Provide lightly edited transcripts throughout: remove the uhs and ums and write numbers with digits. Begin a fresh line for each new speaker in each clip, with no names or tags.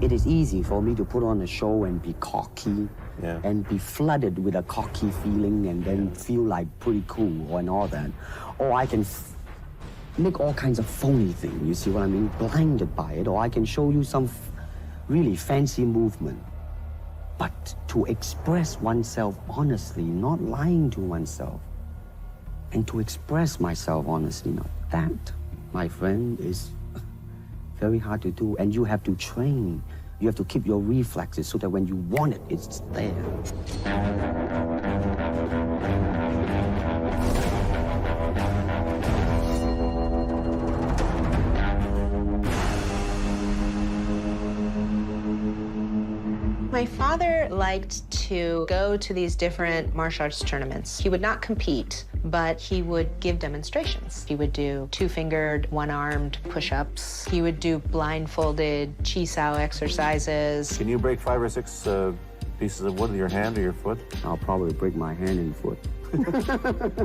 It is easy for me to put on a show and be cocky and be flooded with a cocky feeling and then feel like pretty cool and all that. Or I can make all kinds of phony things, you see what I mean? Blinded by it. Or I can show you some really fancy movement. But to express oneself honestly, not lying to oneself, and to express myself honestly, that, my friend, is very hard to do. And you have to train. You have to keep your reflexes so that when you want it, it's there.
My father liked to go to these different martial arts tournaments. He would not compete, but he would give demonstrations. He would do two-fingered, one-armed push-ups. He would do blindfolded chi sao exercises.
Can you break 5 or 6 pieces of wood with your hand or your foot?
I'll probably break my hand and foot.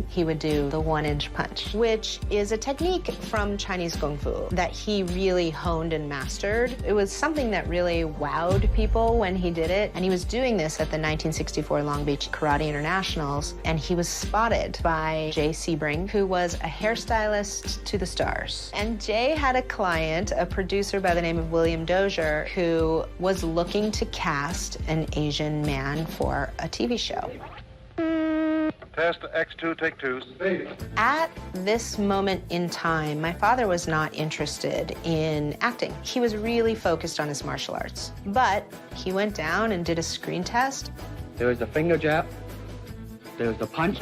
He would do the 1-inch punch, which is a technique from Chinese Kung Fu that he really honed and mastered. It was something that really wowed people when he did it. And he was doing this at the 1964 Long Beach Karate Internationals. And he was spotted by Jay Sebring, who was a hairstylist to the stars. And Jay had a client, a producer by the name of William Dozier, who was looking to cast an Asian man for a TV show.
Test X2, take 2.
At this moment in time, my father was not interested in acting. He was really focused on his martial arts. But he went down and did a screen test.
There was the finger jab. There was the punch.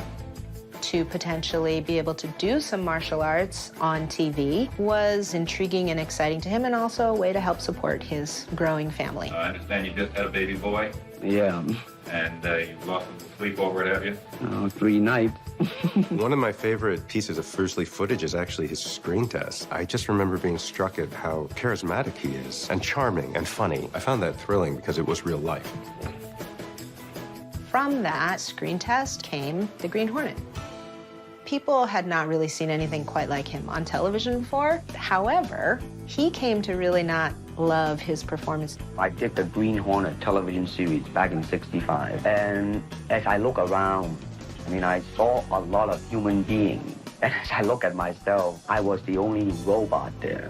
To potentially be able to do some martial arts on TV was intriguing and exciting to him, and also a way to help support his growing family.
I understand you just had a baby boy.
Yeah.
And you lost him to sleep over it, have you?
3 nights.
One of my favorite pieces of Bruce Lee footage is actually his screen test. I just remember being struck at how charismatic he is, and charming and funny. I found that thrilling because it was real life.
From that screen test came the Green Hornet. People had not really seen anything quite like him on television before. However, he came to really not love his performance.
I did the Green Hornet television series back in '65. And as I look around, I saw a lot of human beings. And as I look at myself, I was the only robot there.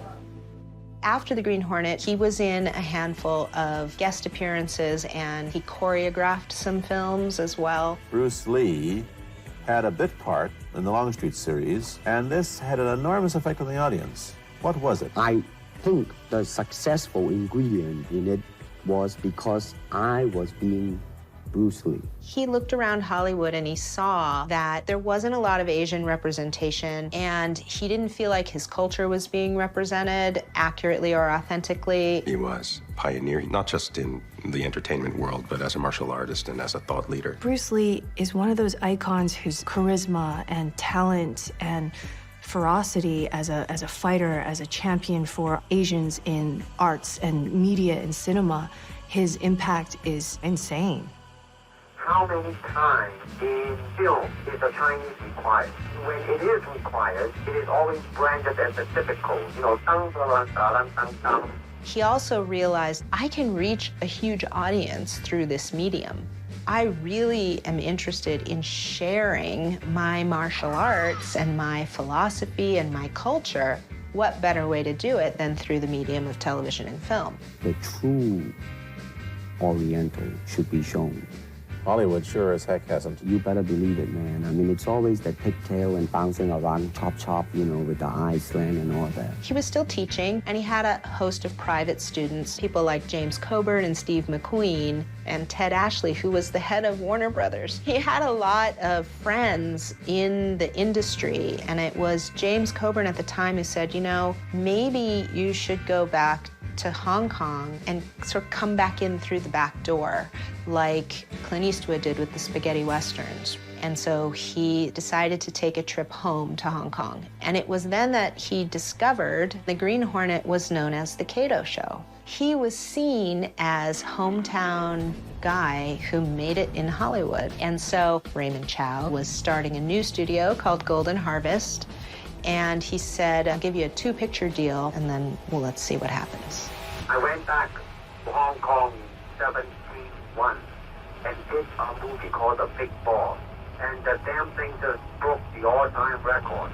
After the Green Hornet, he was in a handful of guest appearances, and he choreographed some films as well.
Bruce Lee had a bit part in the Longstreet series, and this had an enormous effect on the audience. What was it? I think the successful ingredient in it was because I was being Bruce Lee.
He looked around Hollywood and he saw that there wasn't a lot of Asian representation, and he didn't feel like his culture was being represented accurately or authentically.
He was a pioneer, not just in the entertainment world, but as a martial artist and as a thought leader.
Bruce Lee is one of those icons whose charisma and talent and ferocity as a fighter, as a champion for Asians in arts and media and cinema, his impact is insane.
How many times in film is a Chinese required? When it is required, it is always branded as the typical, dang, dang, dang, dang.
He also realized, I can reach a huge audience through this medium. I really am interested in sharing my martial arts and my philosophy and my culture. What better way to do it than through the medium of television and film?
The true Oriental should be shown.
Hollywood sure as heck hasn't.
You better believe it, man. It's always that pigtail and bouncing around, chop, with the eyes slant and all that.
He was still teaching, and he had a host of private students, people like James Coburn and Steve McQueen and Ted Ashley, who was the head of Warner Brothers. He had a lot of friends in the industry, and it was James Coburn at the time who said, maybe you should go back to Hong Kong and sort of come back in through the back door, like Clint Eastwood did with the spaghetti westerns. And so he decided to take a trip home to Hong Kong. And it was then that he discovered the Green Hornet was known as the Kato Show. He was seen as hometown guy who made it in Hollywood. And so Raymond Chow was starting a new studio called Golden Harvest. And he said, I'll give you a 2-picture deal, and then, let's see what happens.
I went back Hong Kong in 71 and did a movie called The Big Boss. And the damn thing just broke the all-time record.